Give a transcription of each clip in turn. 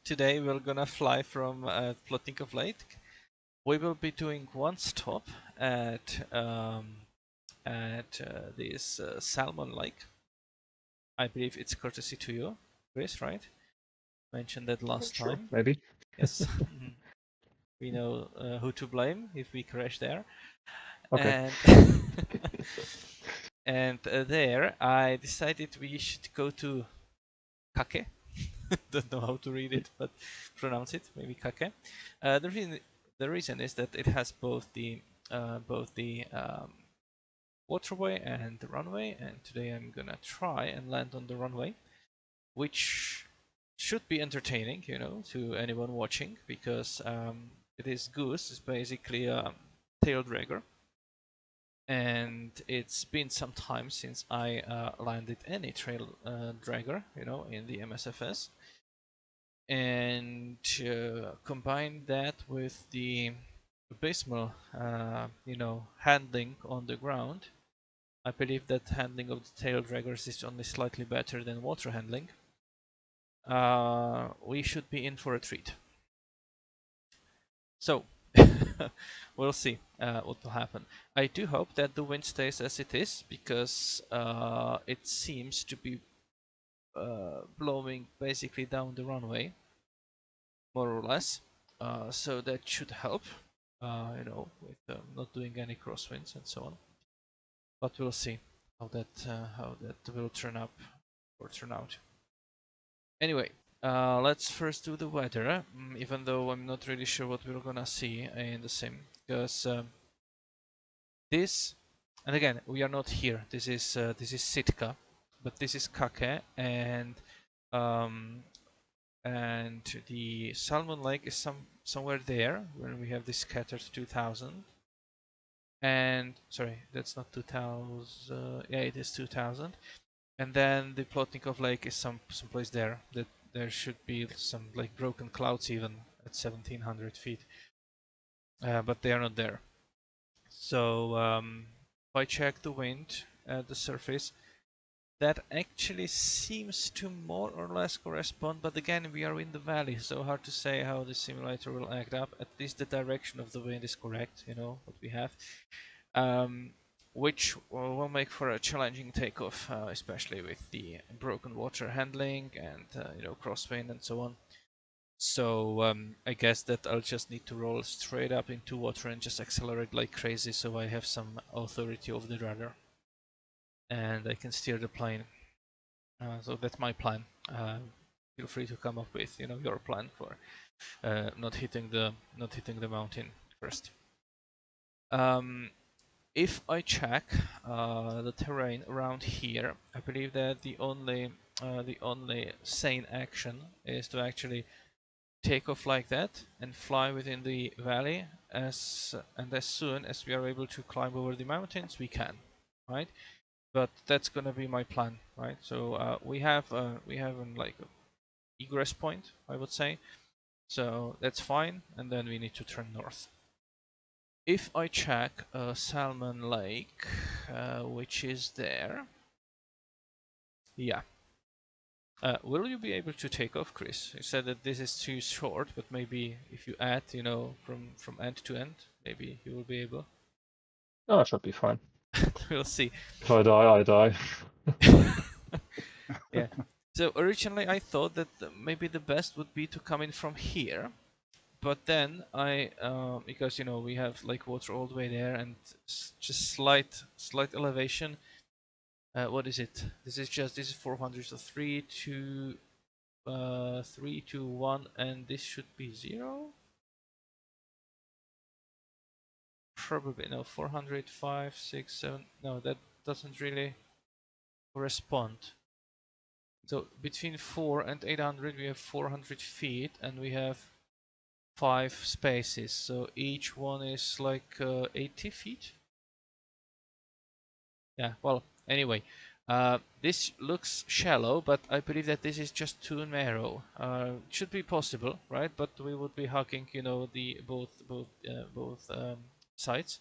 Today we're gonna fly from Plotnikof Lake. We will be doing one stop at this Salmon Lake. I believe it's courtesy to you, Chris, right? Mentioned that last Sure, time. maybe. Yes, we know who to blame if we crash there. Okay. And and there, I decided we should go to Kake. Don't know how to read it, but pronounce it. Maybe Kake. The reason is that it has both the waterway and the runway. And today I'm gonna try and land on the runway, which should be entertaining, you know, to anyone watching because it is Goose. It's basically a tail dragger, and it's been some time since I landed any trail dragger, you know, in the MSFS. And combine that with the abysmal, you know, handling on the ground. I believe that handling of the tail draggers is only slightly better than water handling. We should be in for a treat. So, we'll see what will happen. I do hope that the wind stays as it is because it seems to be blowing basically down the runway, more or less. So that should help, you know, with not doing any crosswinds and so on. But we'll see how that will turn up or turn out. Anyway, let's first do the weather. Even though I'm not really sure what we're gonna see in the sim, because this, and again, we are not here. This is Sitka, but this is Kake, um, and the Salmon Lake is somewhere there where we have this scattered 2000. And sorry, that's not 2000. Yeah, it is 2000. And then the Plotnikov Lake is someplace there. That there should be some like broken clouds even at 1700 feet, but they are not there. So if I check the wind at the surface, that actually seems to more or less correspond, but again we are in the valley, so hard to say how the simulator will act up. At least the direction of the wind is correct, you know, what we have. Which will make for a challenging takeoff, especially with the broken water handling and you know, crosswind and so on. So I guess that I'll just need to roll straight up into water and just accelerate like crazy, so I have some authority over the rudder and I can steer the plane. So that's my plan. Feel free to come up with, you know, your plan for not hitting the mountain first. If I check the terrain around here, I believe that the only sane action is to actually take off like that and fly within the valley as soon as we are able to climb over the mountains, we can, right? But that's gonna be my plan, right? So we have like a egress point, I would say. So that's fine, and then we need to turn north. If I check Salmon Lake, which is there, yeah. Will you be able to take off, Chris? You said that this is too short, but maybe if you add, you know, from end to end, maybe you will be able. Oh, that should be fine. We'll see. If I die, I die. Yeah. So originally I thought that maybe the best would be to come in from here, but then because you know we have like water all the way there and just slight elevation. What is it? This is 400, so 3 2 1, and this should be 0. Probably no, 400, 5 6 7. No, that doesn't really correspond. So between 4 and 800 we have 400 feet, and we have 5 spaces, so each one is like 80 feet. Yeah, well, anyway, this looks shallow, but I believe that this is just too narrow. Should be possible, right? But we would be hugging, you know, the both sides.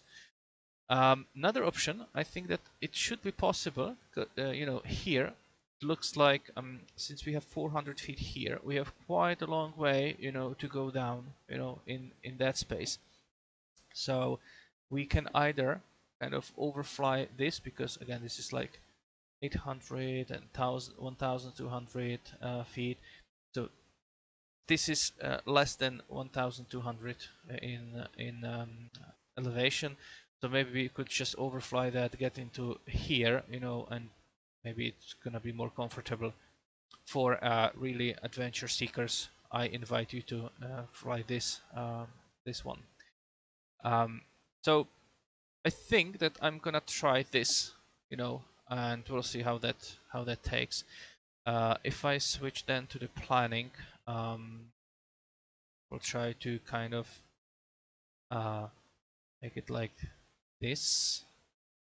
Another option, I think that it should be possible, you know, here looks like since we have 400 feet here, we have quite a long way, to go down, in that space. So we can either kind of overfly this, because again, this is like 800 and 1,200 feet. So this is less than 1,200 in elevation. So maybe we could just overfly that, get into here, and maybe it's gonna be more comfortable for really adventure seekers. I invite you to fly this one. So I think that I'm gonna try this, and we'll see how that takes. If I switch then to the planning, we'll try to kind of make it like this.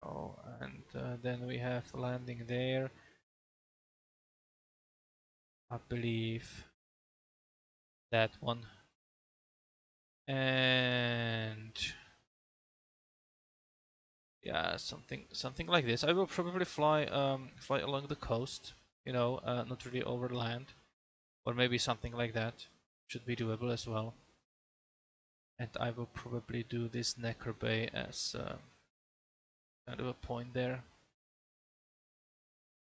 Oh, and then we have landing there. I believe that one. And yeah, something like this. I will probably fly along the coast, not really over land, or maybe something like that. Should be doable as well. And I will probably do this Necker Bay as kind of a point there.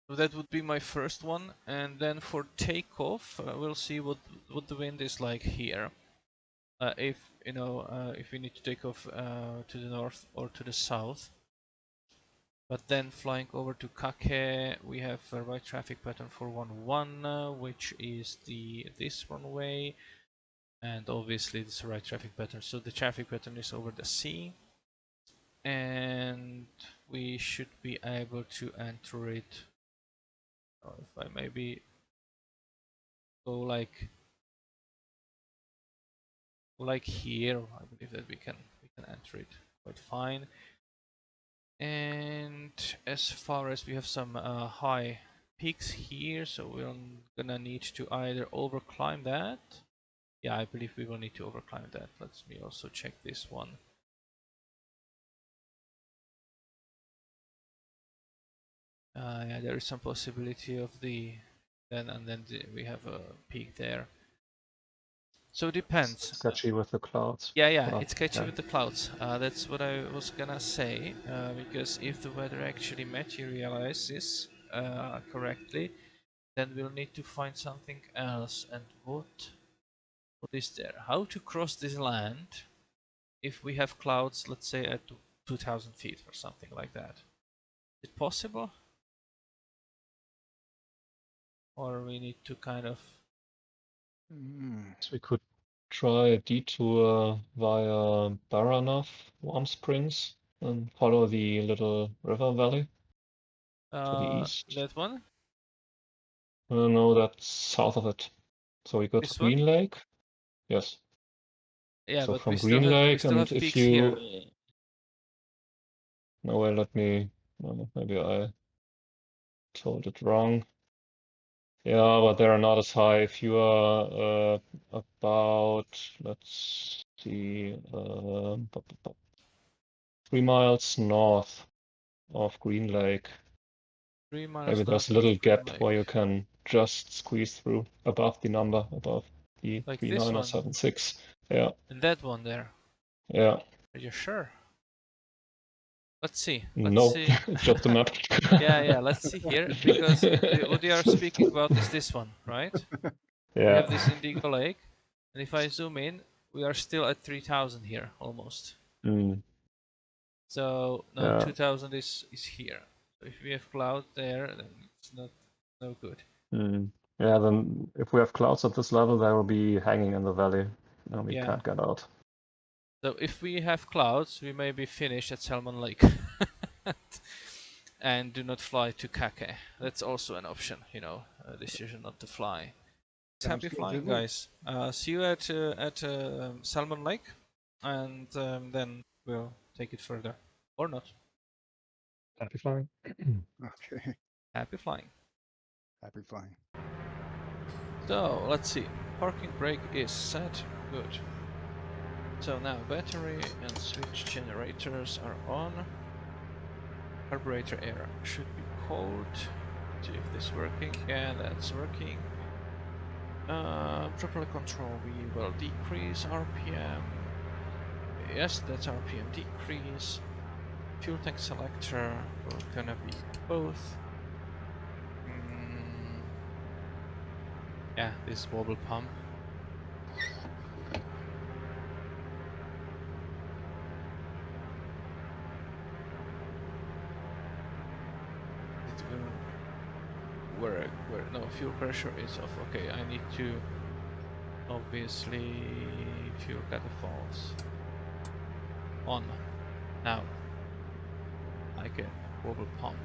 So that would be my first one, and then for takeoff, we'll see what the wind is like here. If if we need to take off to the north or to the south. But then flying over to Kake, we have a right traffic pattern for 1-1, which is this runway, and obviously this right traffic pattern. So the traffic pattern is over the sea, and we should be able to enter it. If I maybe go like here, I believe that we can enter it quite fine. And as far as we have some high peaks here, so we're gonna need to either overclimb that. Yeah, I believe we will need to overclimb that. Let me also check this one. Yeah, there is some possibility of we have a peak there. So it depends. It's sketchy with the clouds. Yeah, it's sketchy with the clouds. That's what I was gonna say, because if the weather actually materializes correctly, then we'll need to find something else. And what is there? How to cross this land if we have clouds, let's say at 2,000 feet or something like that? Is it possible? Or we need to kind of... So we could try a detour via Baranof, Warm Springs, and follow the little river valley to the east. that one? No, that's south of it. So we go to This one? Green Lake. Yes. Yeah, So but from we still Green have Lake, and if peaks you... here. No, well, maybe I told it wrong. Yeah, but they're not as high. If you are about, let's see, 3 miles north of Green Lake. 3 miles Maybe there's north a of little Green gap Lake. where you can just squeeze through above the number, above the Like 3976. Yeah. And that one there. Yeah. Are you sure? Let's see. No, it's just a map. Yeah, let's see here, because what they are speaking about is this one, right? We Yeah. have this Indigo Lake, and if I zoom in, we are still at 3,000 here, almost. Mm. So, no, Yeah. 2,000 is here. So if we have cloud there, then it's no good. Mm. Yeah, then if we have clouds at this level, they will be hanging in the valley. And we can't get out. So if we have clouds, we may be finished at Salmon Lake. And do not fly to Kake. That's also an option, a decision not to fly. Happy flying, guys. See you at Salmon Lake, and then we'll take it further. Or not. Happy flying. Okay. Happy flying. Happy flying. So, let's see. Parking brake is set. Good. So now battery and switch generators are on. Carburetor air should be cold. See if this is working. Yeah, that's working. Properly control, we will decrease RPM. Yes, that's RPM decrease. Fuel tank selector, we're gonna be both. Yeah, this wobble pump. Where no, fuel pressure is off. Okay, I need to obviously fuel catapults on now. Like a wobble pump.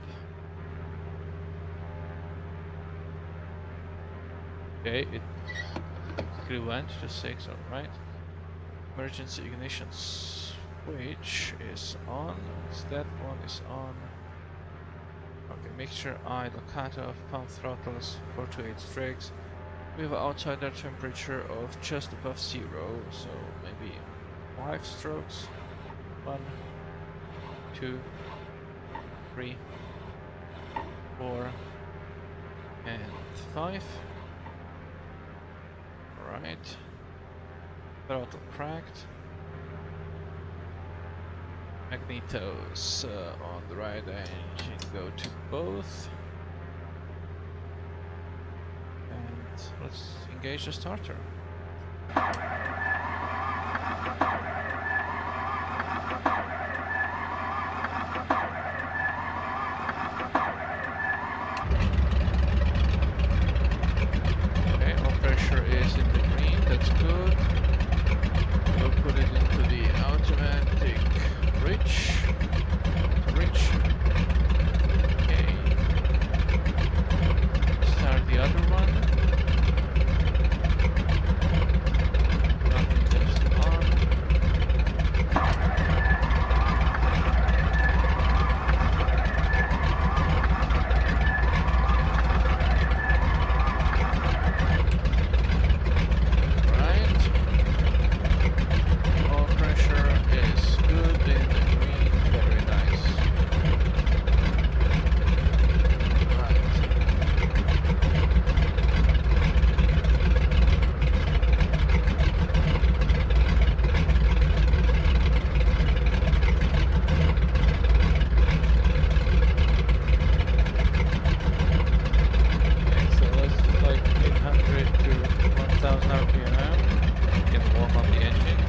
Okay, it went to 6, alright. Emergency ignition switch is on. That one is on. Okay, mixture idle cutoff, pump throttles 4 to 8 strokes. We have an outsider temperature of just above 0, so maybe 5 strokes. 1, 2, 3, 4, and 5. Alright. Throttle cracked. Magnetos on the right engine go to both. And let's engage the starter. Okay, all pressure is in the green, that's good. We'll put it into the automatic bridge. Okay. Start the other one. Nothing is on. Right. All pressure is good in the green, very nice. Right. Okay, so let's do like 800 to 1000 RPM. You can walk on the engine.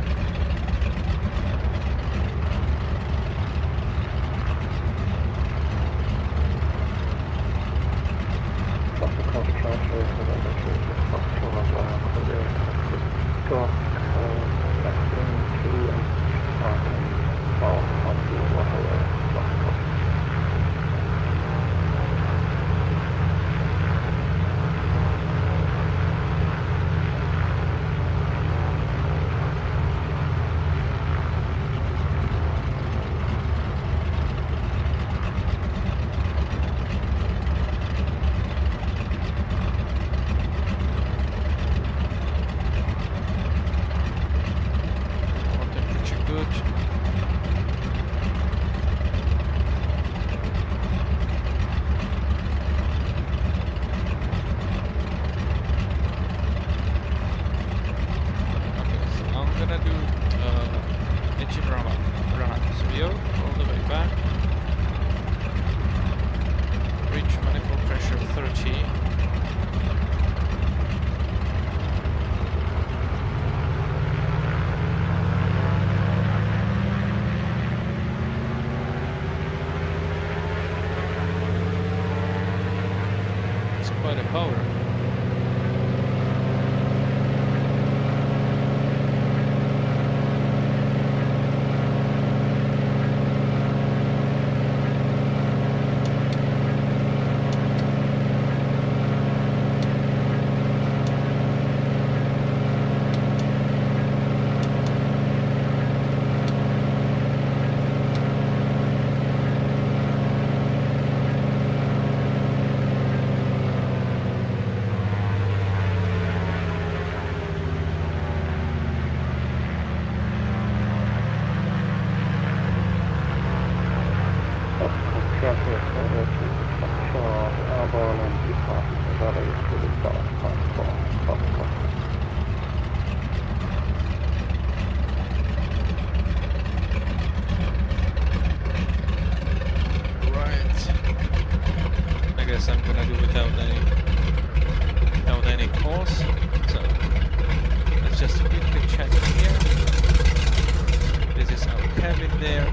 there.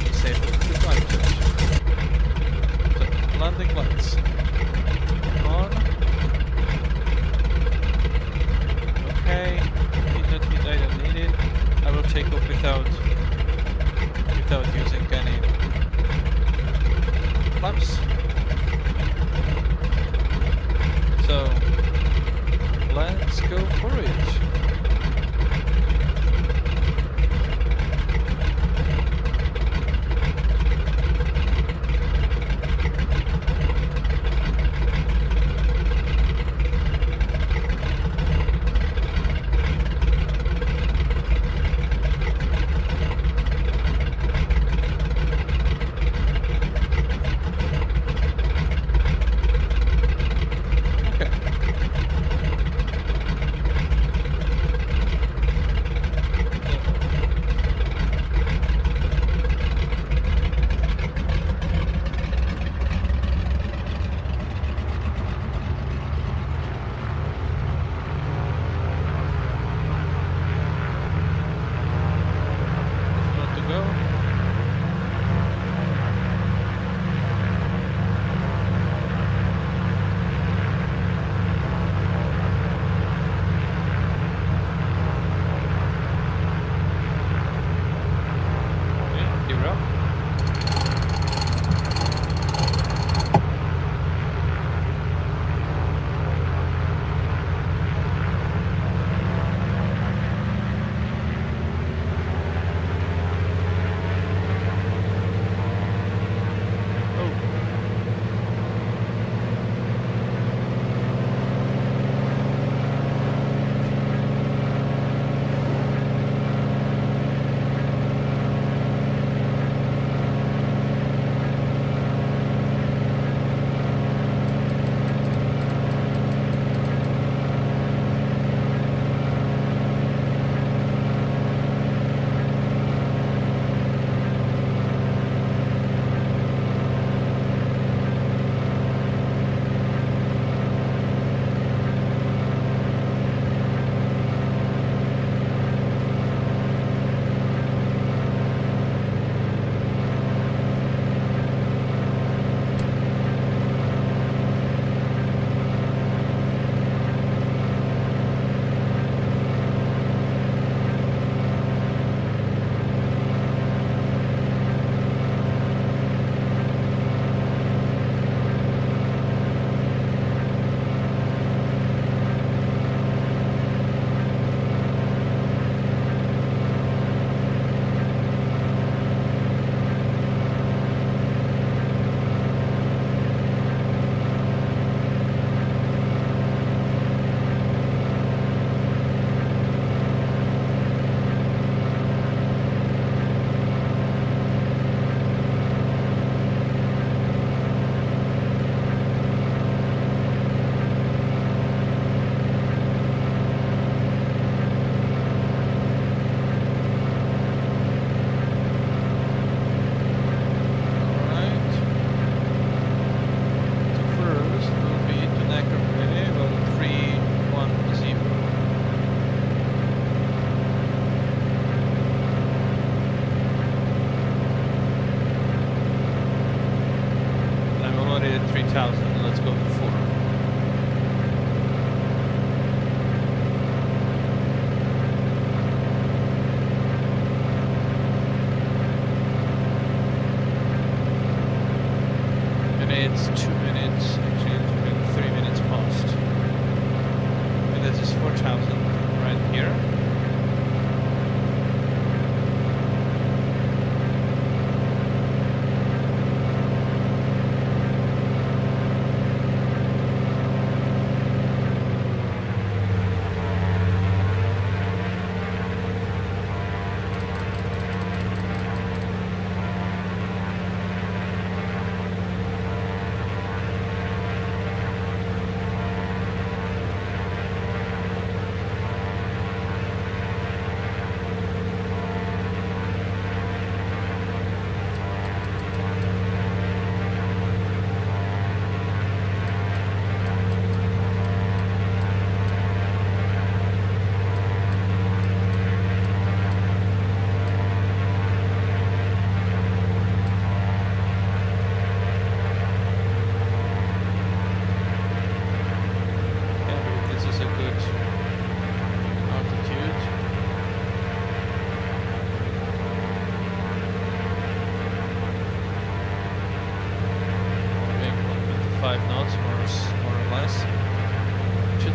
Disable the drive test. So, landing lights on. Okay, I don't need it. I will take off without using any flaps. So let's go for it.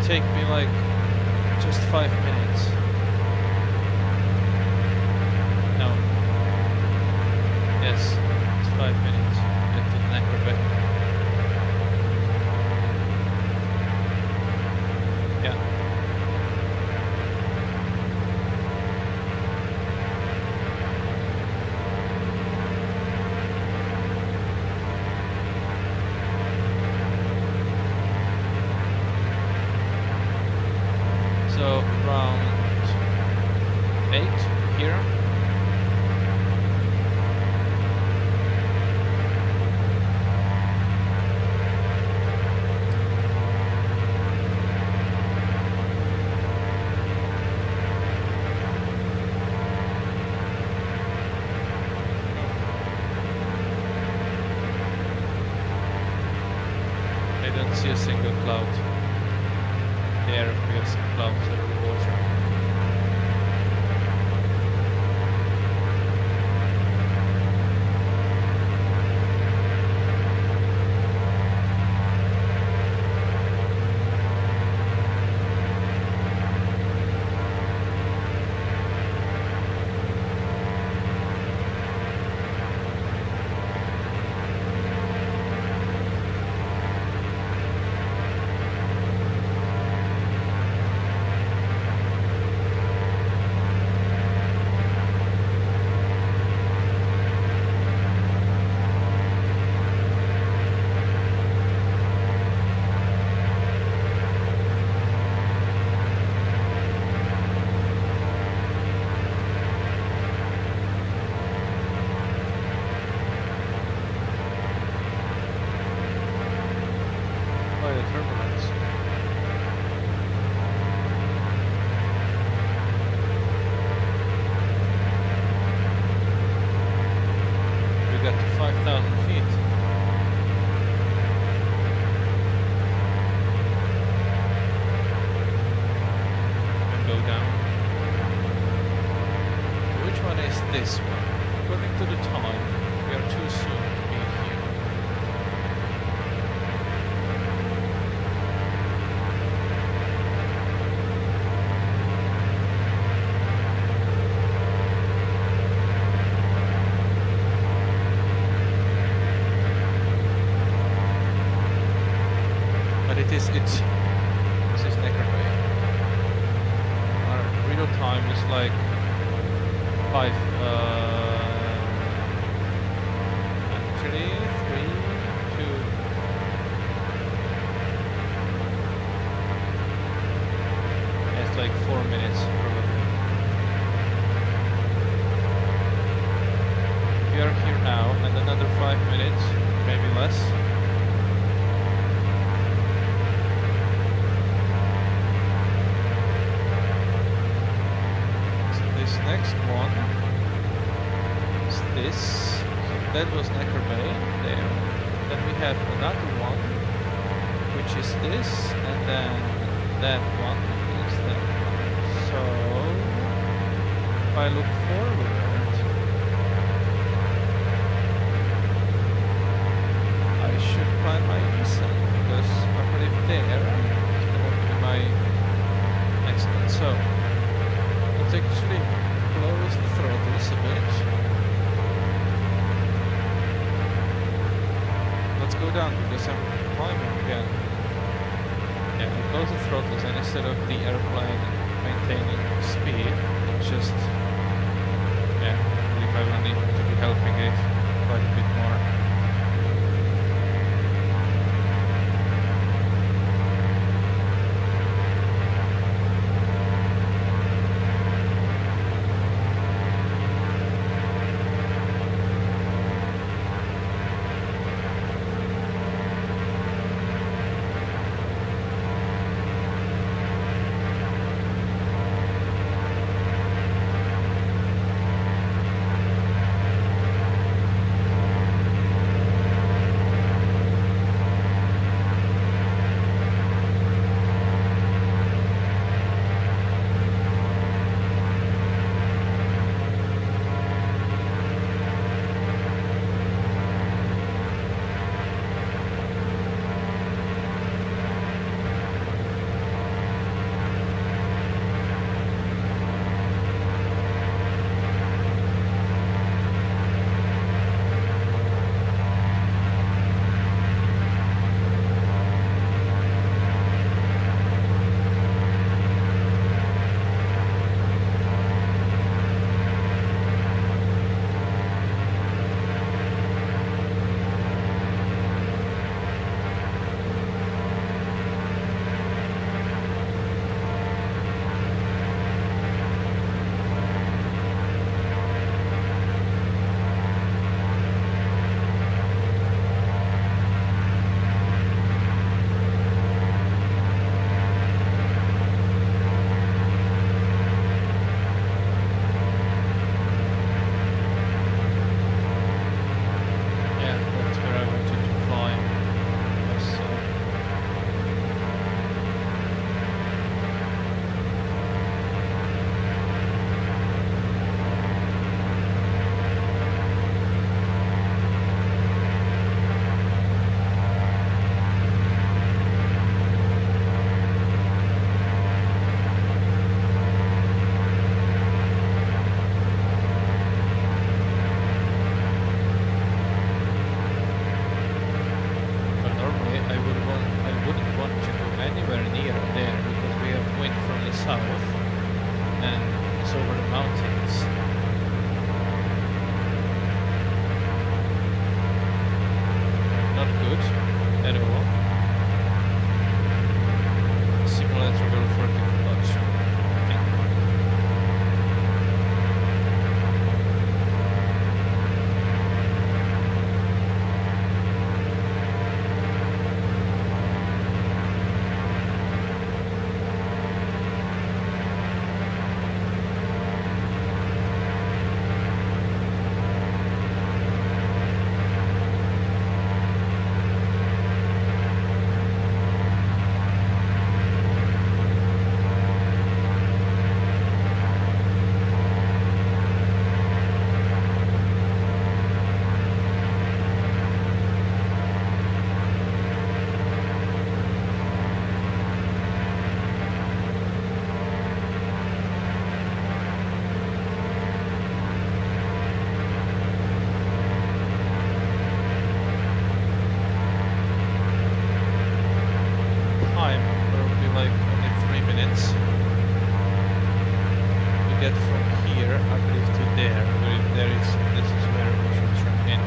take me like just 5 minutes. No. Yes, it's 5 minutes to get to the Anchor Bay. Yeah. So around 8 here. I don't see a single cloud. There appears clouds over the water. Oh, the turbulence. We got to 5,000 feet. And go down. Which one is this one? According to the time, we are too soon to be here. But this is Necker Bay. Our real time is like 5, actually 3, 2. It's like 4 minutes probably. We are here now and another 5 minutes, maybe less. Next one is this. So that was Necker Bay there. Then we have another one, which is this, and then that one is that one. So if I look forward, I should plan my descent because I believe there is going to be my next one. So let's actually close the throttles a bit. Let's go down because I'm climbing again. Yeah, we close the throttles and instead of the airplane maintaining speed, it's just, yeah, I believe I will need to be helping it quite a bit more. there because we have wind from the south and it's over the mountains. Not good at all. Simulator will forget clutch. Time will be like only 3 minutes. We get from here, I believe, to there. Where there is, this is where we should turn in.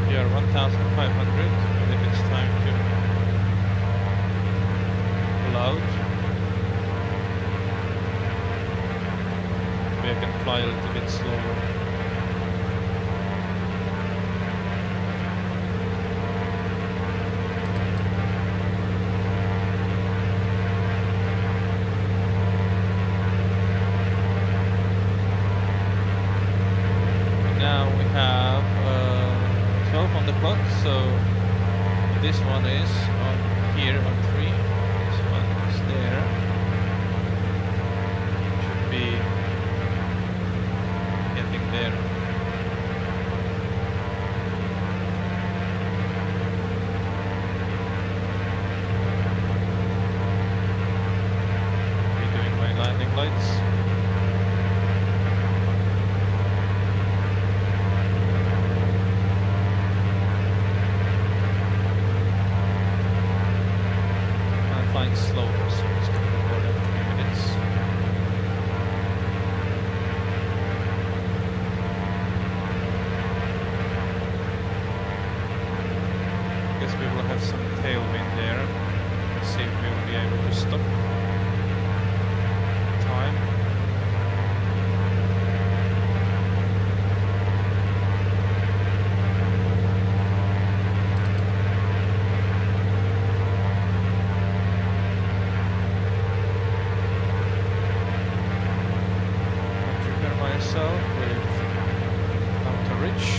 We are 1,500. I believe it's time to pull out. Maybe I can fly a little bit slower. Now we have 12 on the clock, so this one is on here on 3. This one is there. Should be getting there. Redoing my landing lights. I'm flying slower, so it's going to be more than 3 minutes. Guess we will have some tailwind there. Let's see if we will be able to stop. Time. I'll prepare myself with counter reach.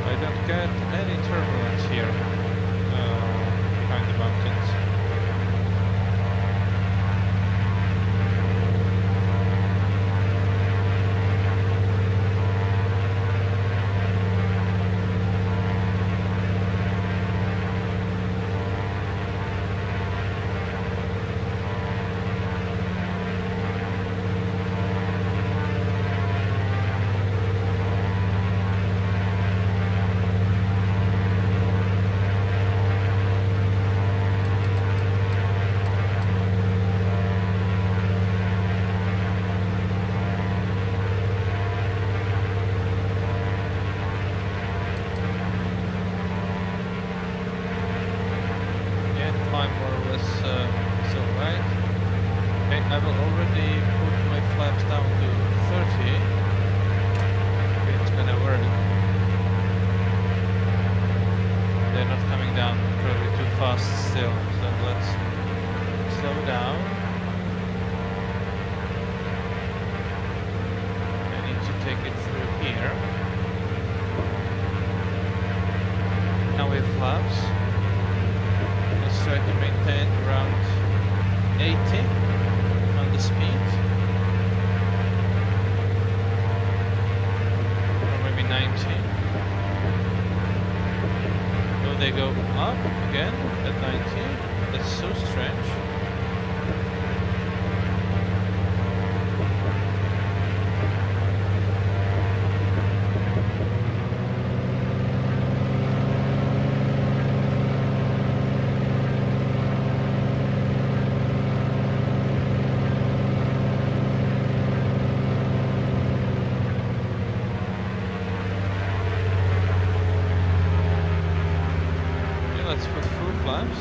I don't get any turbulence here behind the mountains. I will already put my flaps down to 30. It's gonna work. They're not coming down probably too fast still, so let's slow down. I need to take it through here. Now we have flaps. Let's try to maintain around 80 on the speed. Or maybe 90. Oh, they go up again at 90. That's so strange. Let's put full flaps.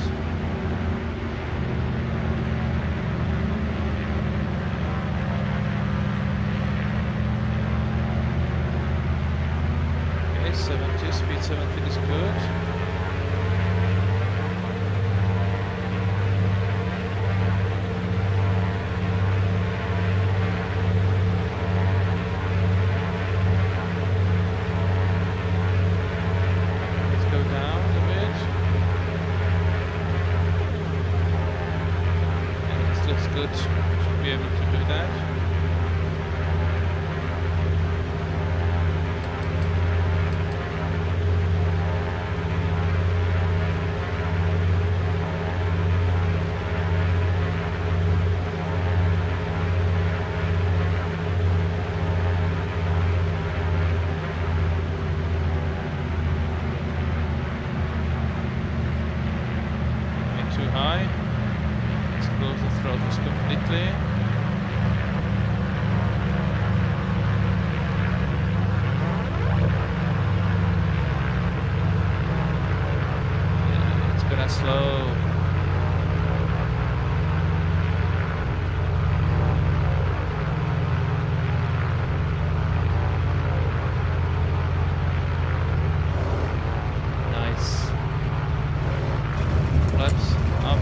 Okay, 70, speed 70 is good. Let's go down a bit. Looks good. Should be able to do that. Ain't too high. Close the throttles completely. Yeah, it's gonna slow. Nice. Flaps up.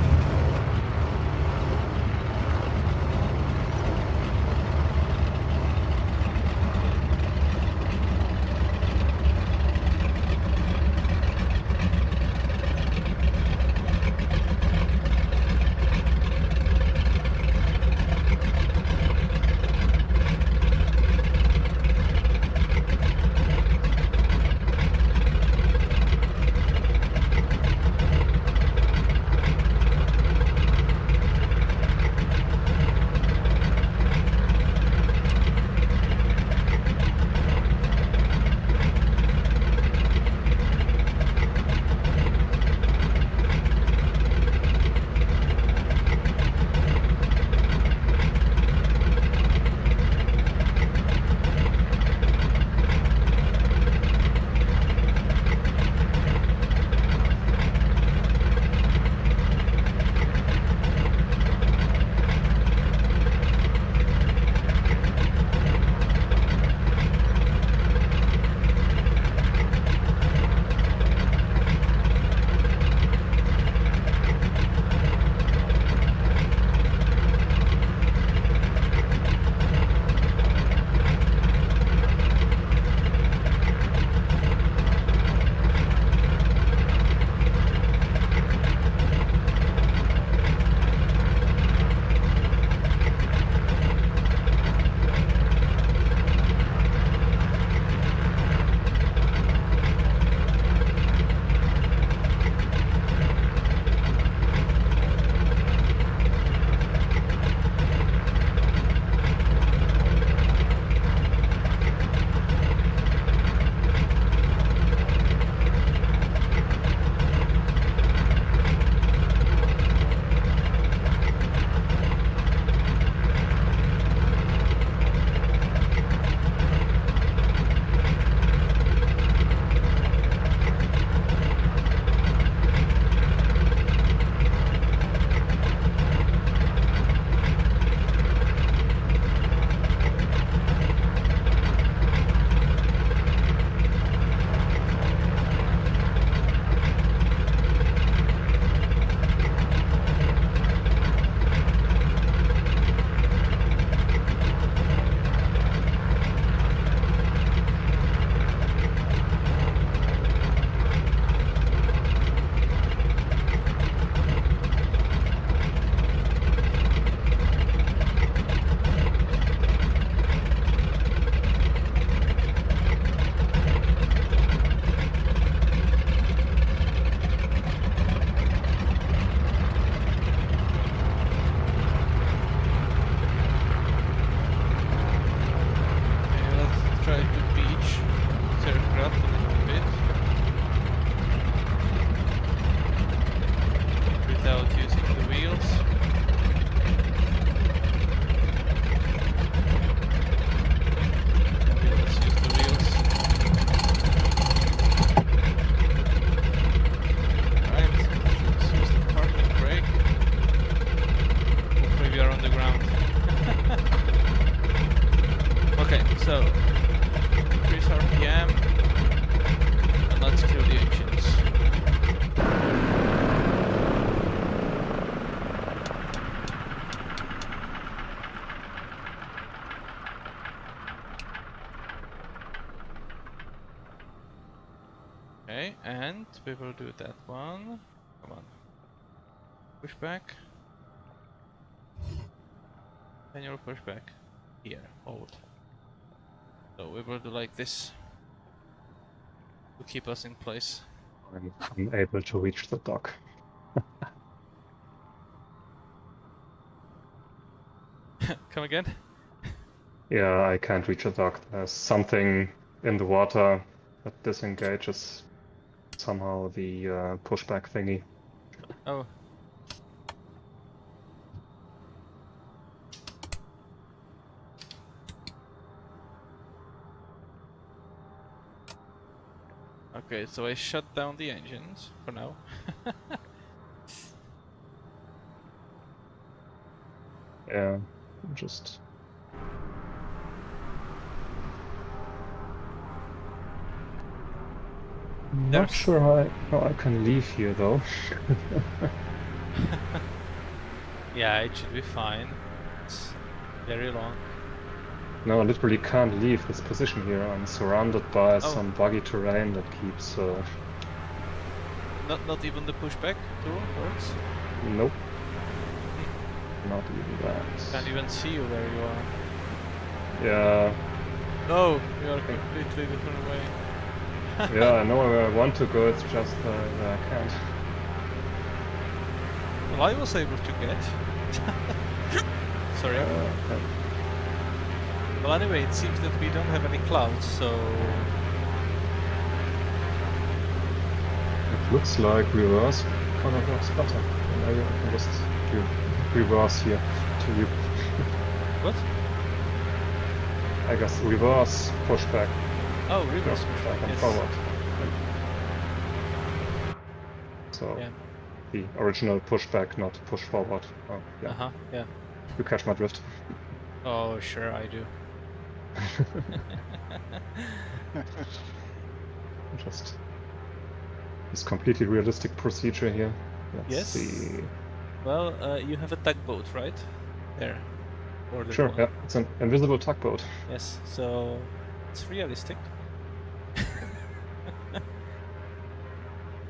on the ground. Okay, so increase RPM and let's kill the engines. Okay, and we will do that one. Come on. Pushback. Manual pushback. Here, hold. So we will do like this to keep us in place. I'm unable to reach the dock. Come again? Yeah, I can't reach the dock. There's something in the water that disengages somehow the pushback thingy. Oh. Okay, so I shut down the engines for now. Yeah, just... Not sure how I can leave here though. Yeah, it should be fine. It's very long. No, I literally can't leave this position here. I'm surrounded by some buggy terrain that keeps... Not even the pushback tool works? Nope. Not even that. Can't even see you where you are. Yeah. No, you are completely different way. Yeah, I know where I want to go, it's just that I can't. Well, I was able to get. Sorry. Okay. Well, anyway, it seems that we don't have any clouds, so... It looks like reverse kind of works better. Maybe I can just do reverse here to you. What? I guess reverse pushback. Oh, reverse pushback and yes. forward. So Yeah. the original pushback, not push forward. Oh, yeah. Uh-huh, yeah. You catch my drift. Oh, sure, I do. Just this completely realistic procedure here. Let's see. Well, you have a tugboat, right? There. Sure, yeah, it's an invisible tugboat. Yes, so it's realistic.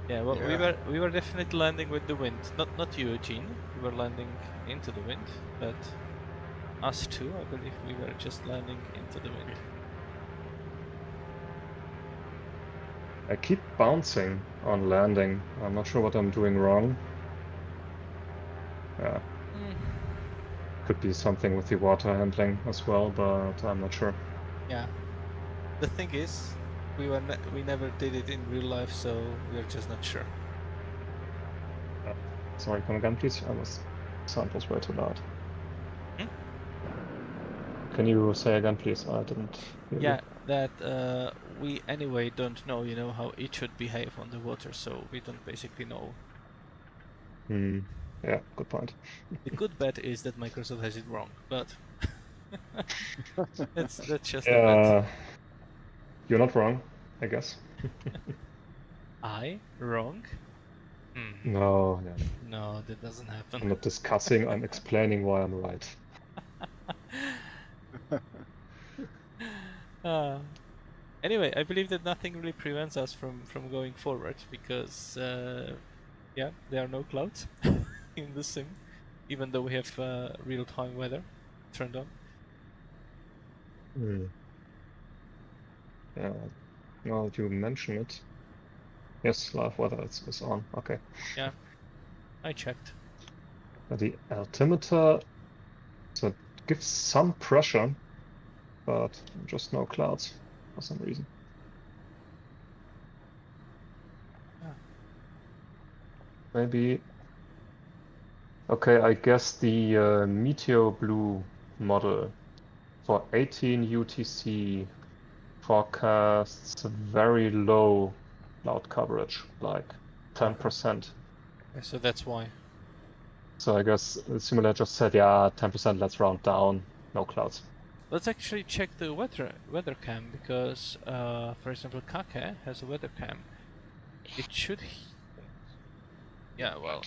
Yeah, well, Yeah. we were definitely landing with the wind. Not you, Eugene. You were landing into the wind, but us too, I believe we were just landing into the wind. I keep bouncing on landing. I'm not sure what I'm doing wrong. Yeah. Could be something with the water handling as well, but I'm not sure. Yeah. The thing is, we never did it in real life, so we're just not sure. Sorry, come again, please. Sound was way too loud. Can you say again, please? I didn't hear you. That we anyway don't know, you know, how it should behave on the water, so we don't basically know. Yeah, good point. The good bet is that Microsoft has it wrong, but that's just a bet. You're not wrong, I guess. I wrong? No. No, that doesn't happen. I'm not discussing, I'm explaining why I'm right. Anyway, I believe that nothing really prevents us from going forward because, yeah, there are no clouds in the sim, even though we have real-time weather turned on. Yeah, now that you mention it. Yes, live weather is on. Okay. Yeah, I checked. The altimeter, so it gives some pressure, but just no clouds for some reason. Yeah. Maybe. Okay, I guess the Meteor Blue model for 18 UTC forecasts very low cloud coverage, like 10%. Okay, so that's why. So I guess the simulator just said, yeah, 10%, let's round down, no clouds. Let's actually check the weather cam because, for example, Kake has a weather cam. It should. Yeah, well.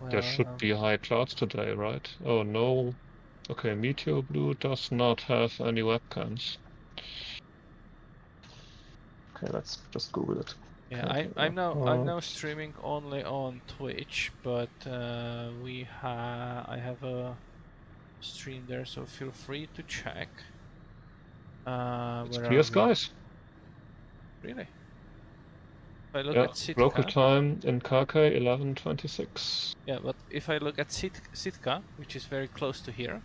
There should be high clouds today, right? Oh no. Okay, Meteor Blue does not have any webcams. Okay, let's just Google it. Yeah, Okay, I'm now streaming only on Twitch, but I have a stream there, so feel free to check. It's Where clear are we? skies. Really? If I look Yeah, at local Sitka, time in Kake 11:26. yeah, but if I look at Sitka, which is very close to here,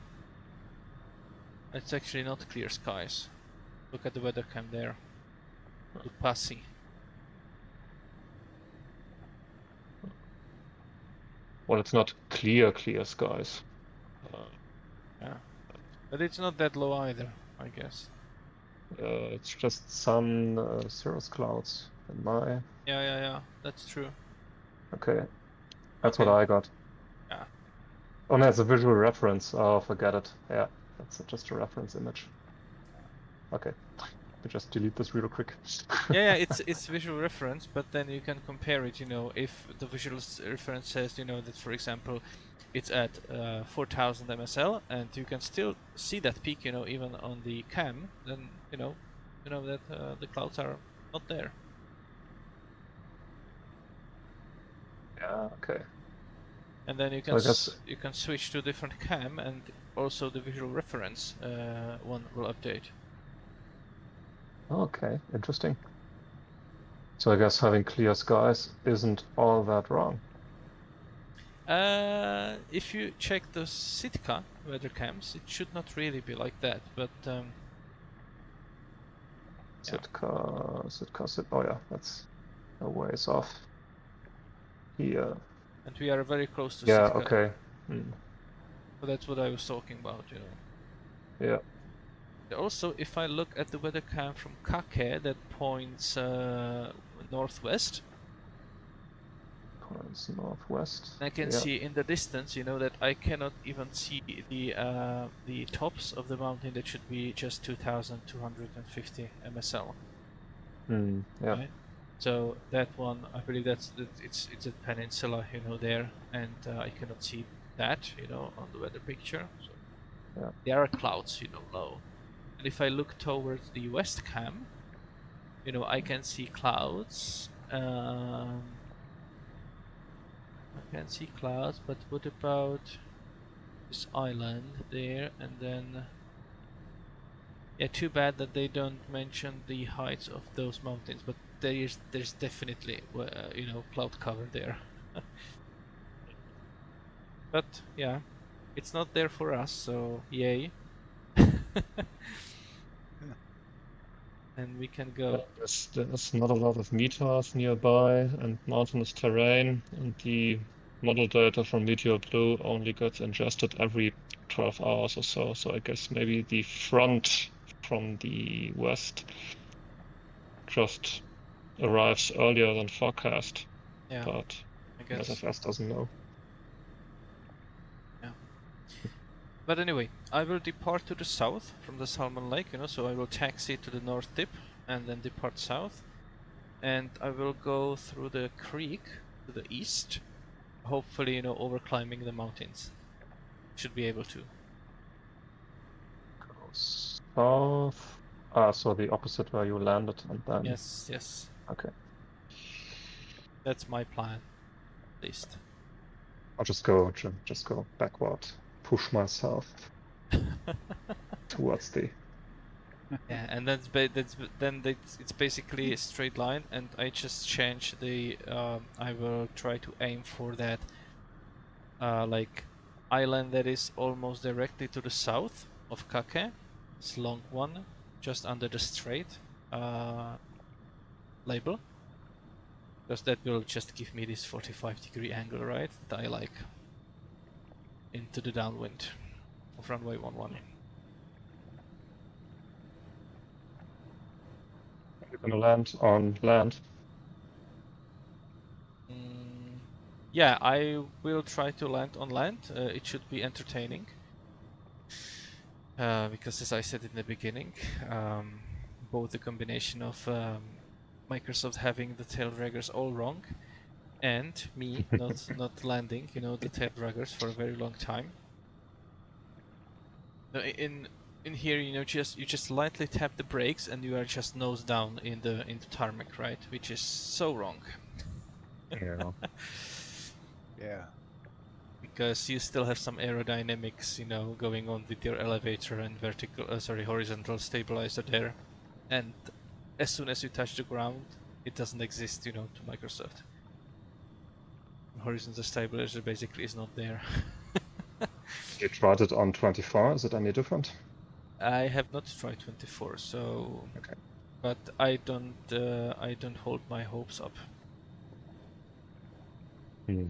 it's actually not clear skies. Look at the weather cam there. To Passy. Well, it's not clear skies. Yeah, but it's not that low either, I guess. It's just some cirrus clouds in my. Yeah, that's true. Okay, that's Okay. what I got. Yeah. Oh no, it's a visual reference. Oh, forget it. Yeah, that's just a reference image. Okay, we just delete this real quick. Yeah, it's visual reference, but then you can compare it. You know, if the visual reference says, you know, that for example, it's at 4000 MSL, and you can still see that peak, you know, even on the cam, then you know that the clouds are not there. Yeah. Okay. And then you So I guess you can switch to a different cam, and also the visual reference one will update. okay, interesting. So I guess having clear skies isn't all that wrong. If you check the Sitka weather cams, it should not really be like that, but yeah. Sitka. Oh yeah, that's a ways off. Here. And we are very close to Yeah. Sitka. Okay. So that's what I was talking about, you know. Yeah. Also, if I look at the weather cam from Kake, that points northwest. Points northwest. I can Yeah. see in the distance, you know, that I cannot even see the tops of the mountain. That should be just 2,250 MSL. Yeah. Right? So that one, I believe it's a peninsula, you know, there, and I cannot see that, you know, on the weather picture. So Yeah. there are clouds, you know, low. And if I look towards the west cam, you know, I can see clouds. I can see clouds, but what about this island there? And then, yeah, too bad that they don't mention the heights of those mountains. But there's definitely, you know, cloud cover there. But yeah, it's not there for us, so yay. And we can go. There's not a lot of meteors nearby and mountainous terrain, and the model data from Meteor Blue only gets ingested every 12 hours or so. So I guess maybe the front from the west just arrives earlier than forecast, Yeah, but I guess. SFS doesn't know. Yeah. But anyway, I will depart to the south from the Salmon Lake, you know, so I will taxi to the north tip and then depart south. And I will go through the creek to the east, hopefully, you know, over climbing the mountains. Should be able to. Go south. Ah, so the opposite where you landed, and then. Yes. Okay. That's my plan, at least. I'll just go backward, push myself towards the. Yeah, and it's basically a straight line, and I just change the. I will try to aim for that, like, island that is almost directly to the south of Kake. It's long one, just under the strait label, because that will just give me this 45-degree angle, right? That I like into the downwind of runway 11. You're gonna land on land. yeah, I will try to land on land. It should be entertaining. Because as I said in the beginning, both the combination of Microsoft having the tail draggers all wrong and me not landing, the tail draggers for a very long time. No, in here, you just lightly tap the brakes and you are just nose down into tarmac, right? Which is so wrong. Yeah. Yeah. Because you still have some aerodynamics, going on with your elevator and horizontal stabilizer there, and as soon as you touch the ground, it doesn't exist, to Microsoft. Horizontal stabilizer basically is not there. You tried it on 24. Is it any different? I have not tried 24, so Okay. but I don't hold my hopes up. Hmm.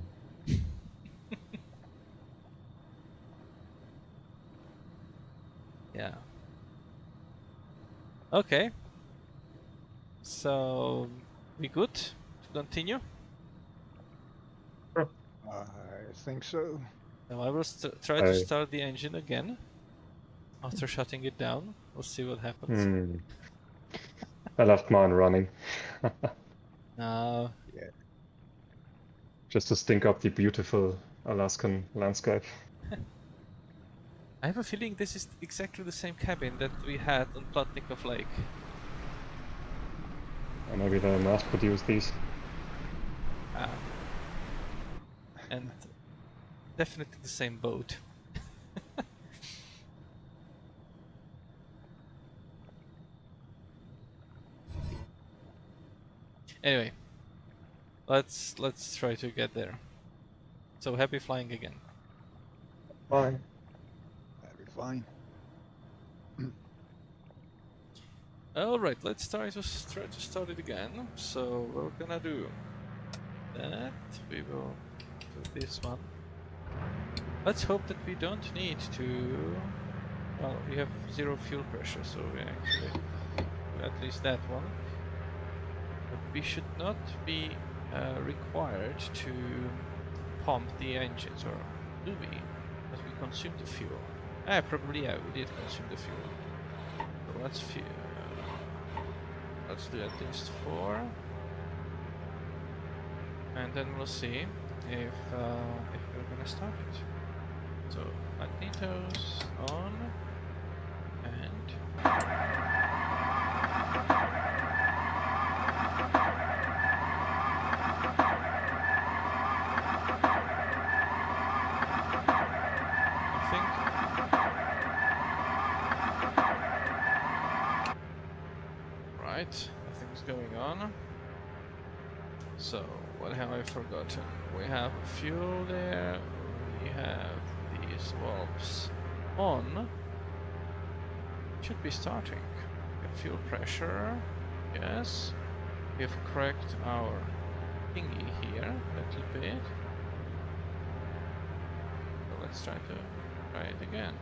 Yeah. Okay. So we good to continue? Sure. I think so. Now I will try to start the engine again after shutting it down. We'll see what happens. I left mine running. Now, Yeah. Just to stink up the beautiful Alaskan landscape. I have a feeling this is exactly the same cabin that we had on Plotnikof Lake. Or maybe they mass produce these. And definitely the same boat. Anyway, let's try to get there. So happy flying again. Bye. That'd be fine. All right, let's try to start it again. So we're gonna do that. We will do this one. Let's hope that we don't need to. Well, we have 0 fuel pressure, so we actually do at least that one. But we should not be required to pump the engines, or do we? Because we consume the fuel. Probably, yeah, we did consume the fuel. So let's do at least 4. And then we'll see if we're gonna start it. So, magnetos on, and right, nothing's going on. So, what have I forgotten? We have fuel there, we have these valves on. Should be starting. We have fuel pressure, yes. We have cracked our thingy here a little bit. So let's try it again.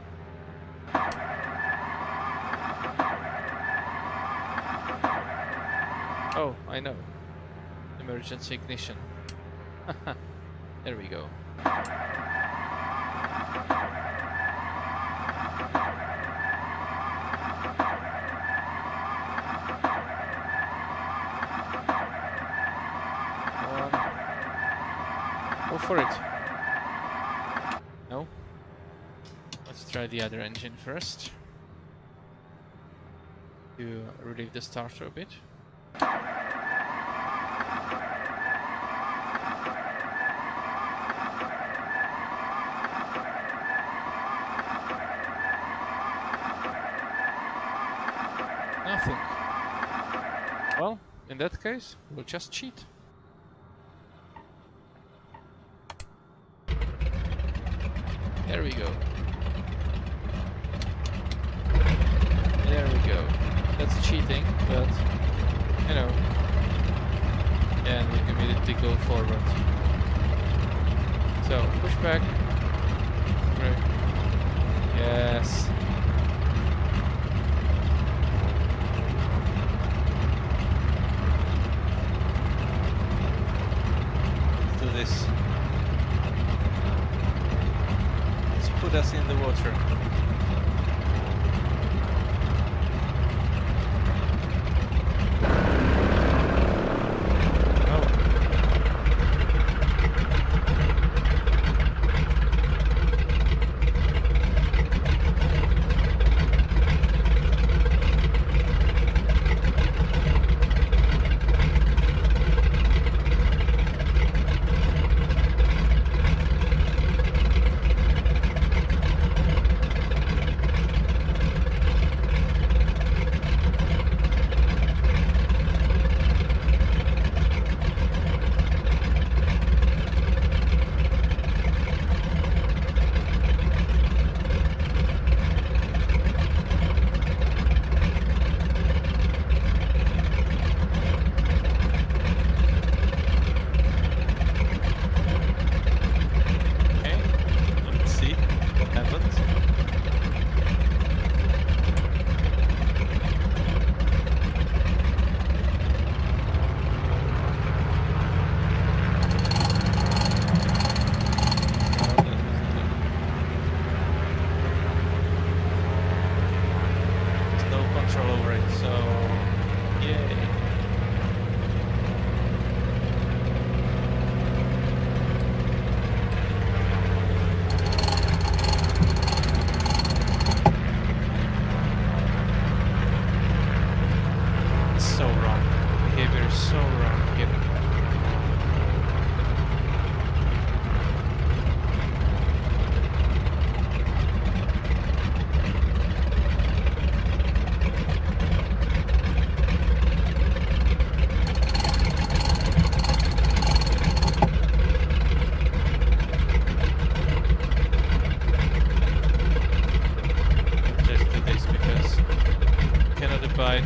Oh, I know. Emergency ignition. There we go. Go for it. No. Let's try the other engine first. To relieve the starter a bit. Nothing. Well, in that case, we'll just cheat. There we go. There we go. That's cheating, but and we can immediately go forward. So pushback. Right. Yes. Let's do this. put us in the water.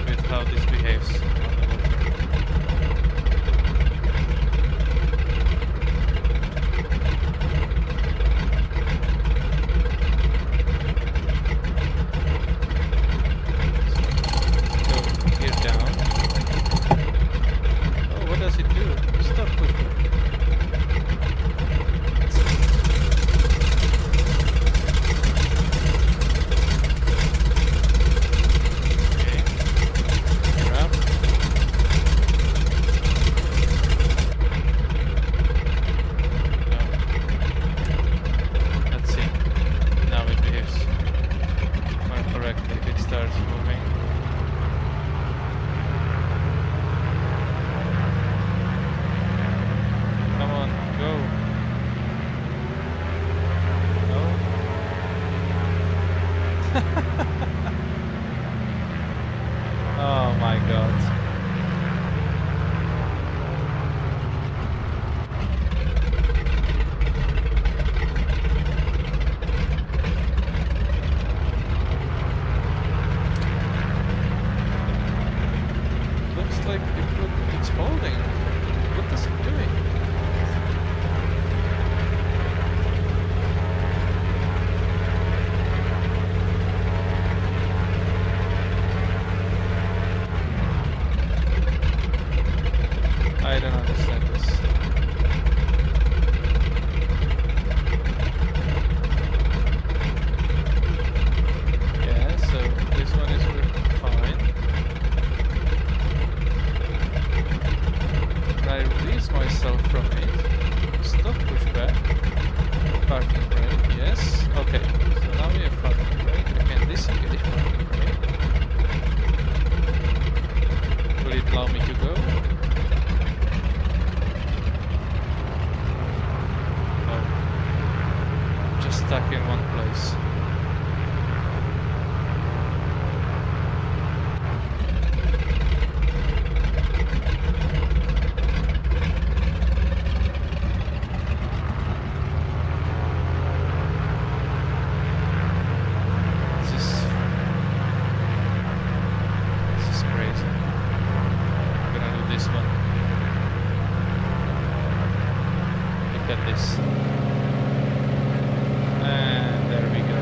With how this behaves on the water. So go here down. Oh, what does it do? Stop pushback. Oh my god. Looks like it's holding. What is it doing? I don't understand this. Yeah, so this one is fine. Can I release myself from it? Stop pushback. Parking brake, yes. Okay, so now we have parking brake. I can disengage parking brake. Will it allow me to go? Stuck in one place. This is crazy. I'm gonna do this one. Look at this. And there we go.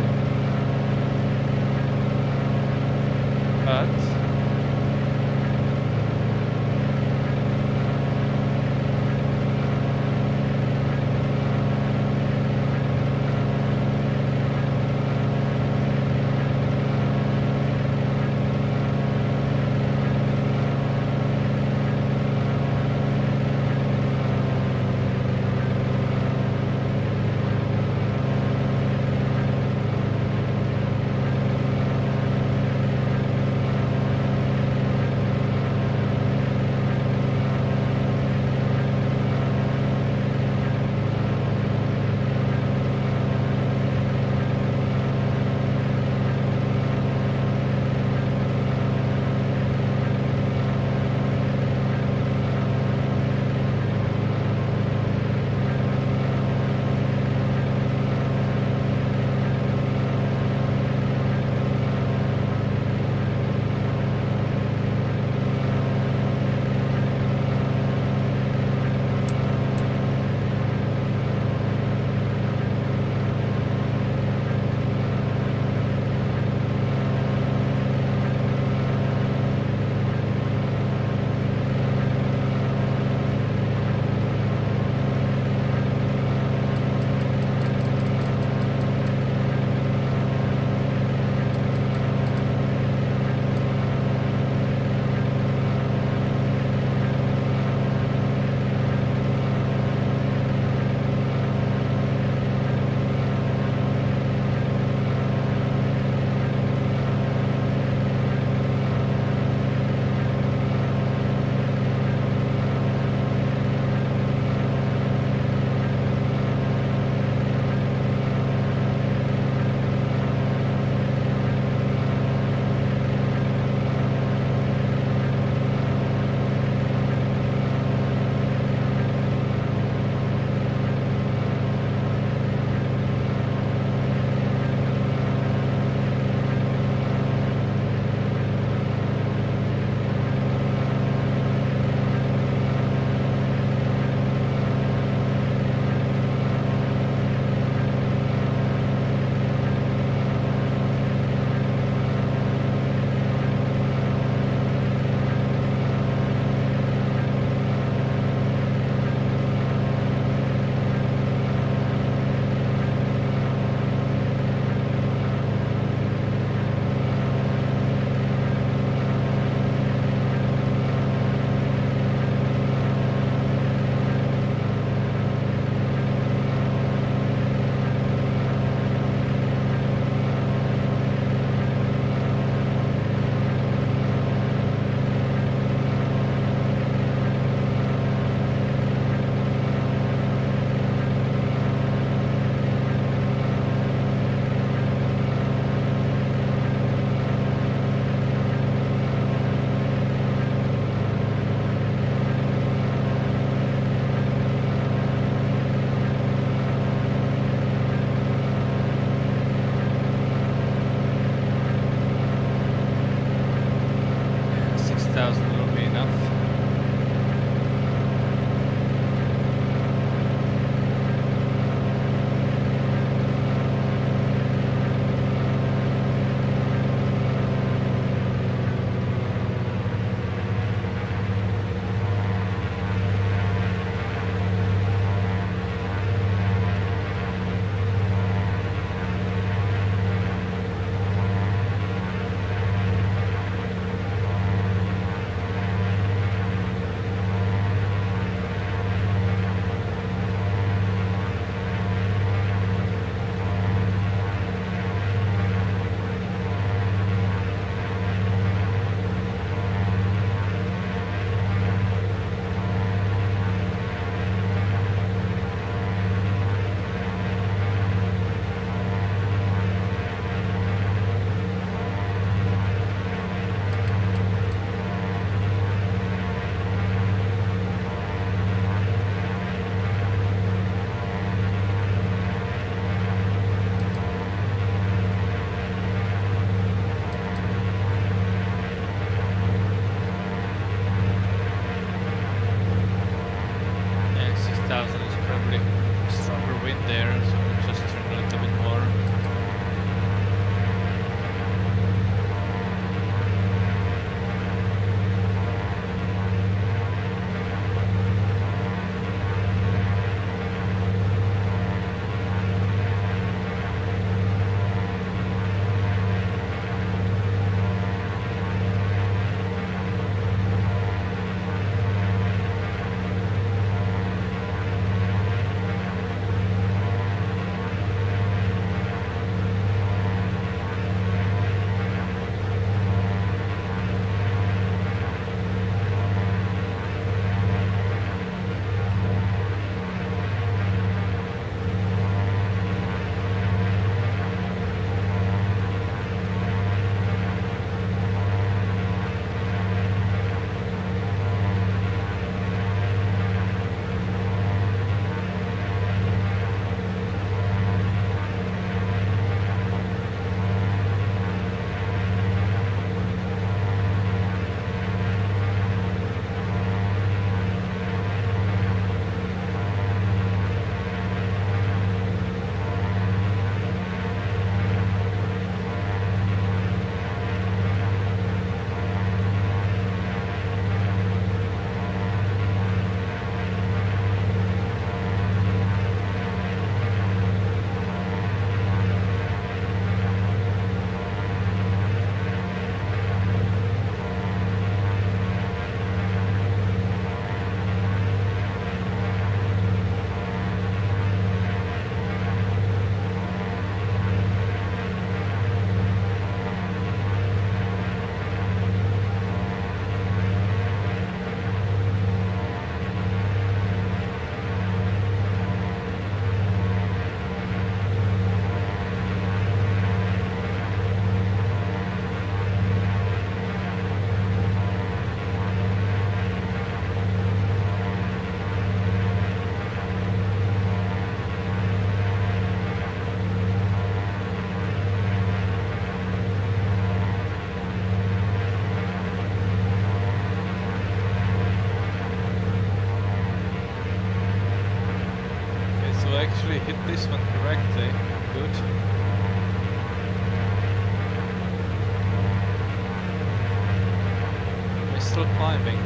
climbing.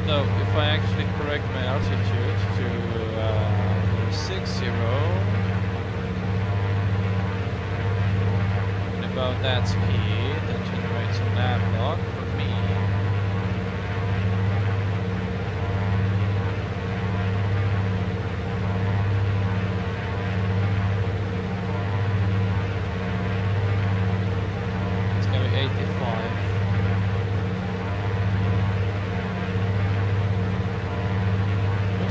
No, if I actually correct my altitude to 60 and about that speed, that generates a nav log for me. It's gonna be 85.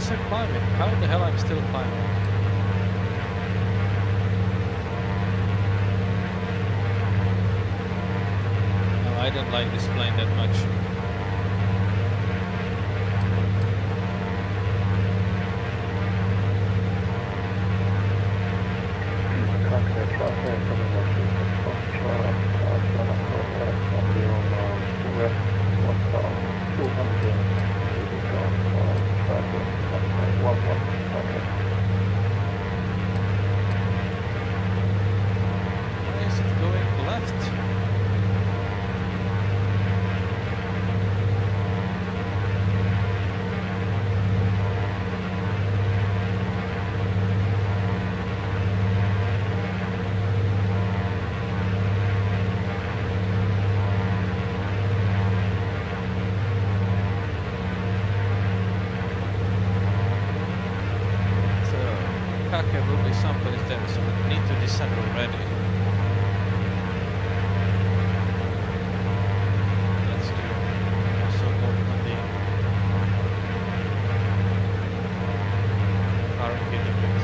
Still climbing. How the hell I'm still climbing? No, I don't like this plane that much. Why is it going left? Kake will be someplace there, so we need to descend already. Let's do also go on the arcade a bit.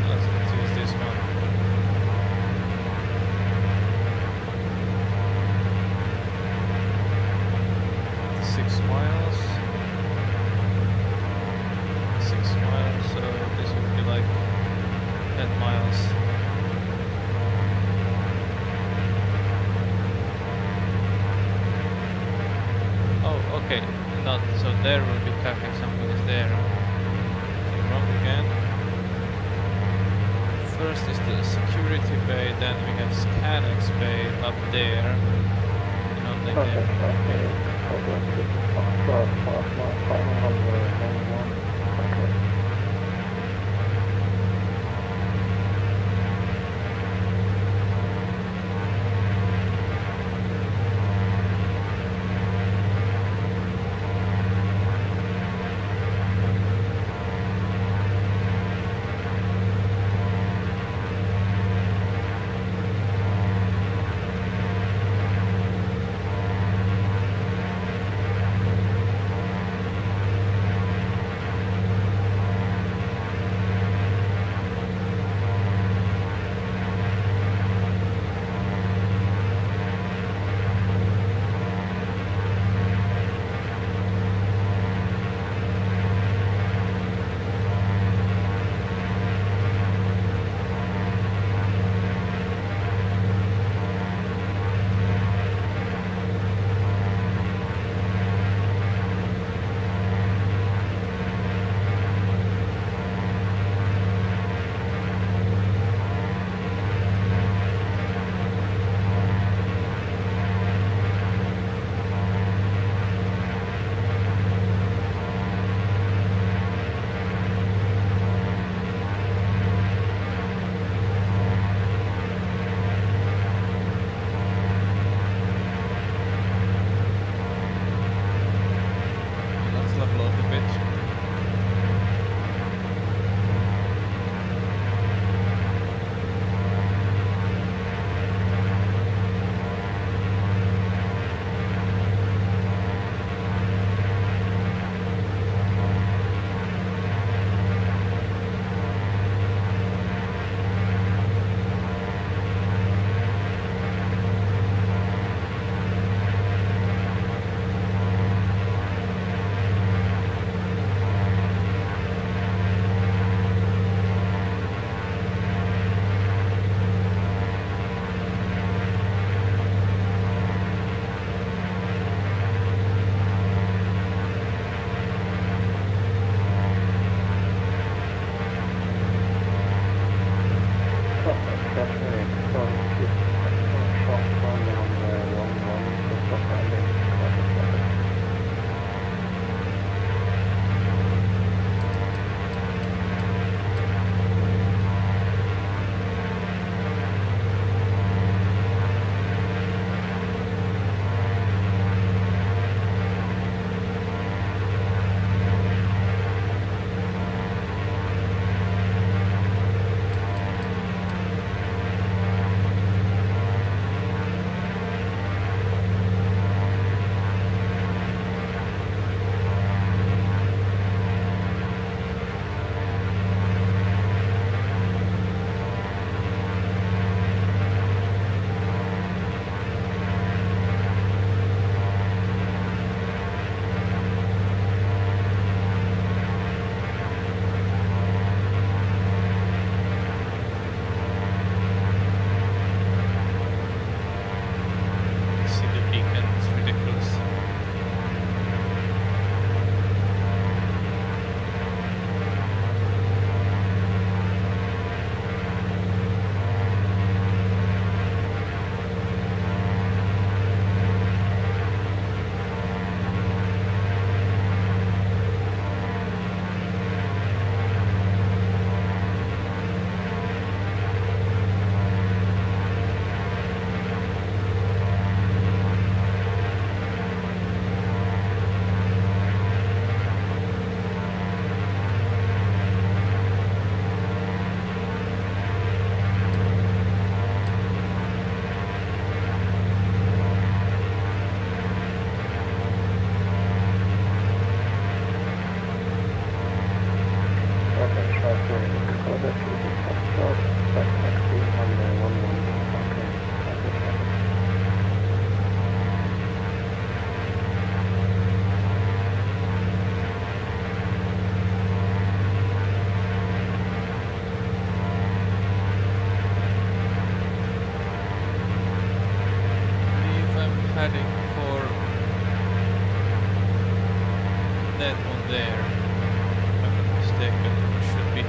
Let's use this one. Six miles. 6 miles, so this would be like 10 miles. Oh, okay. Not so there will be Kake someplace there. Wrong again. First is the security bay, then we have Scanex bay up there. Not like there.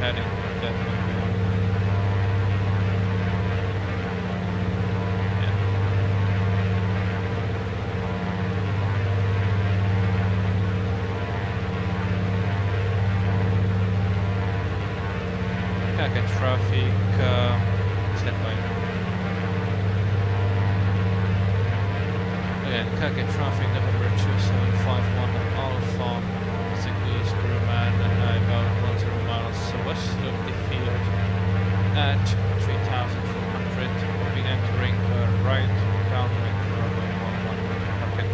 heading that way. Kake traffic is that way. Again, Kake traffic November 2751 Alpha. It's a goose crewman about 10 miles west of the field at 3400. We'll be entering right downwind for runway 11. Okay.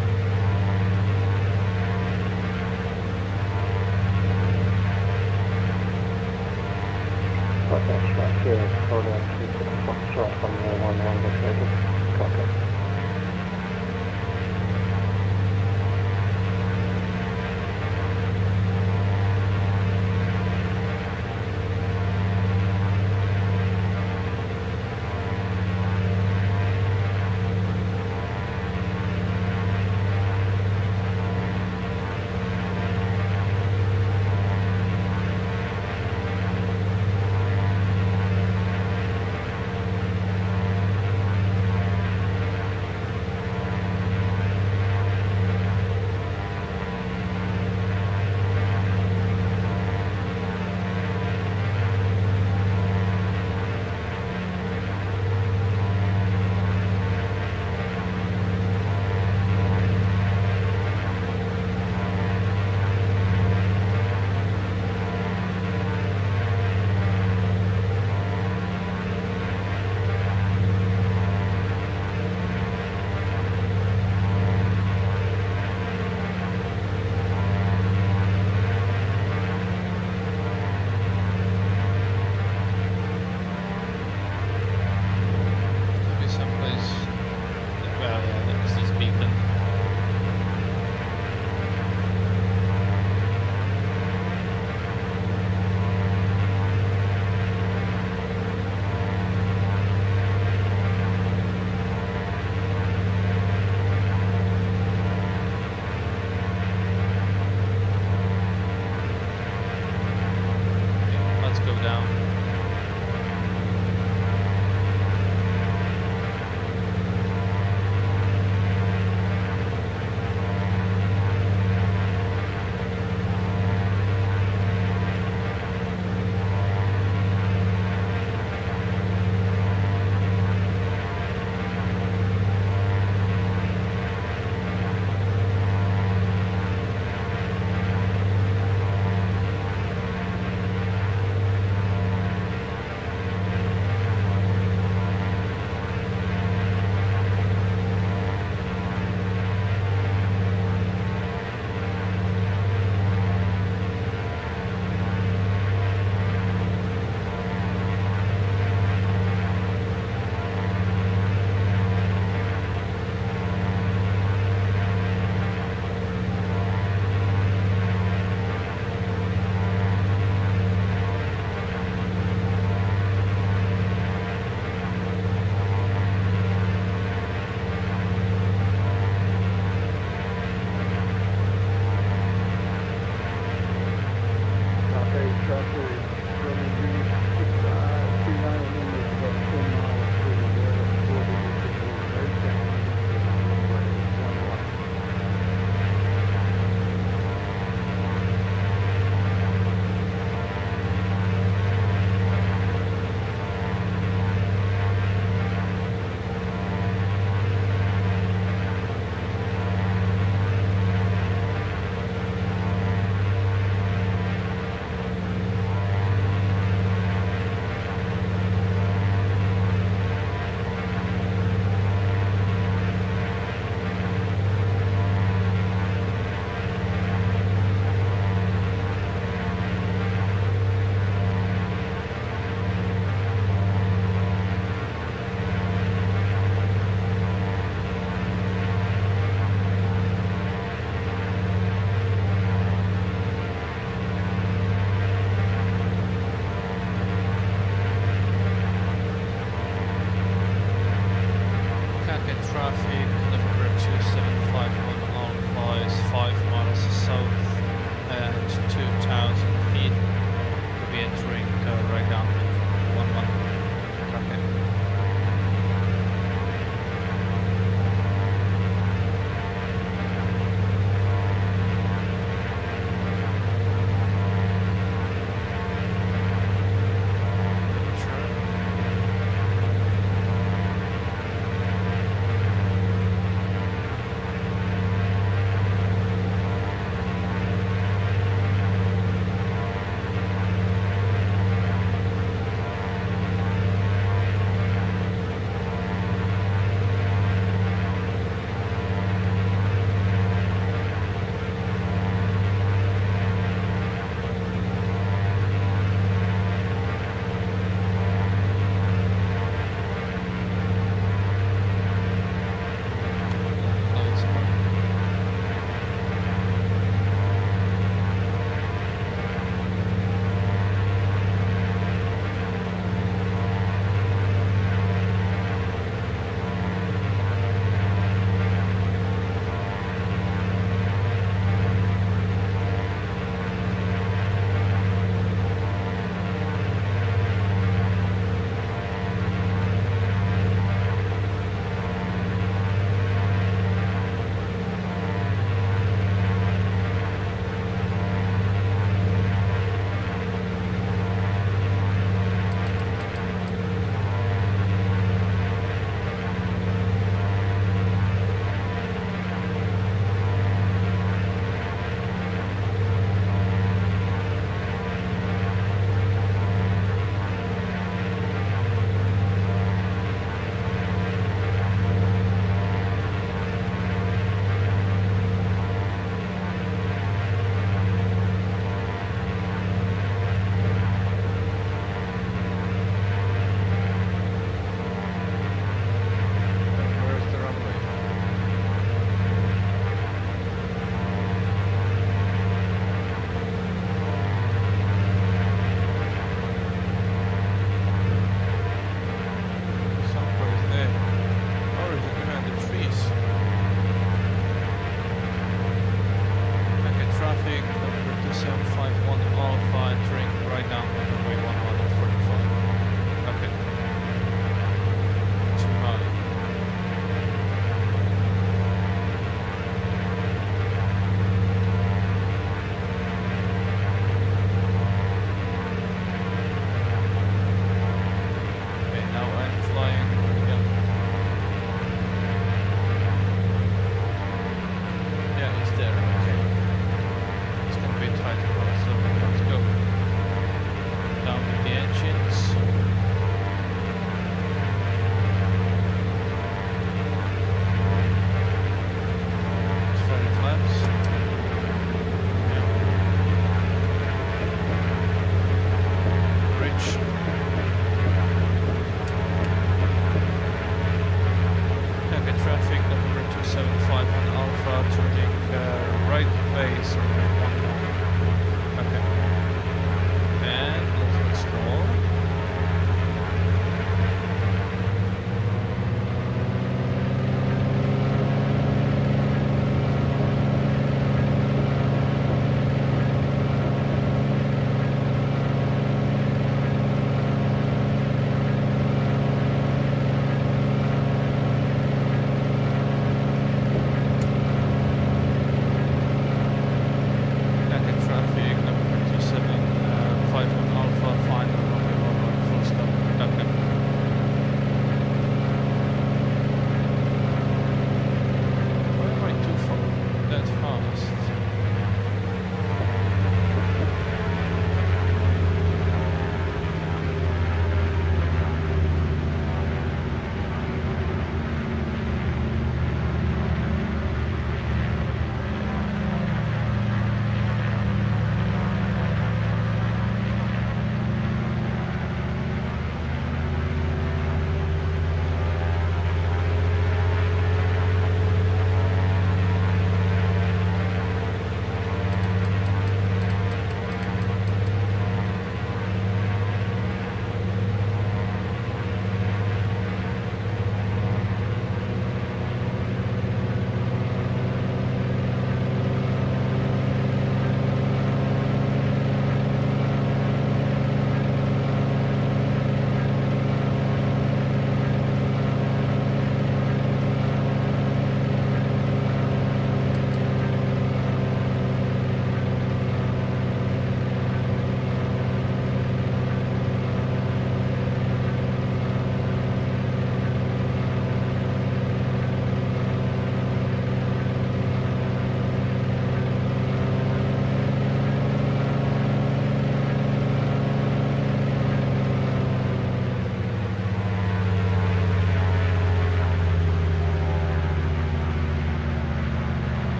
Foxtrot here, Florida 26 Foxtrot, runway 11 located. Copy.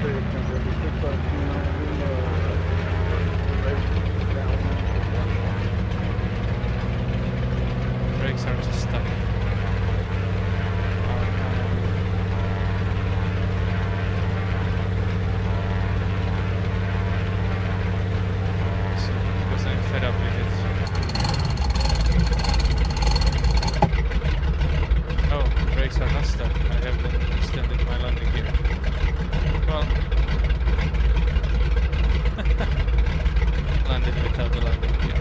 traffic, November 652, right downwind for 11. Brakes are just stuck. So, because I'm fed up with it. Oh, brakes are not stuck. I haven't extended my landing gear. Well, landed without the landing gear.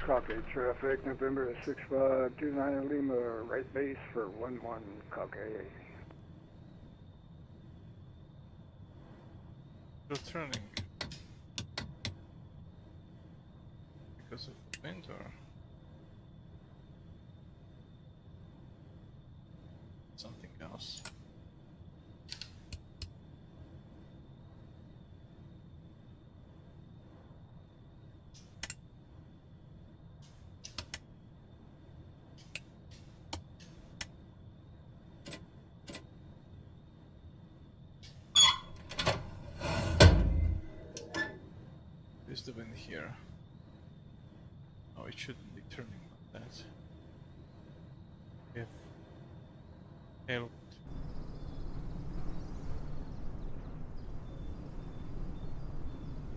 Kake traffic, November 6529 Lima, right base for 11 Kake. Returning because of the wind or something else. Is the wind here? Oh, it shouldn't be turning like that. We have tailwind.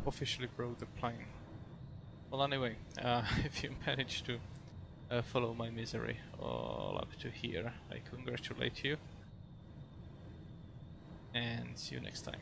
Officially broke the plane. Well, anyway, if you managed to follow my misery all up to here, I congratulate you. And see you next time.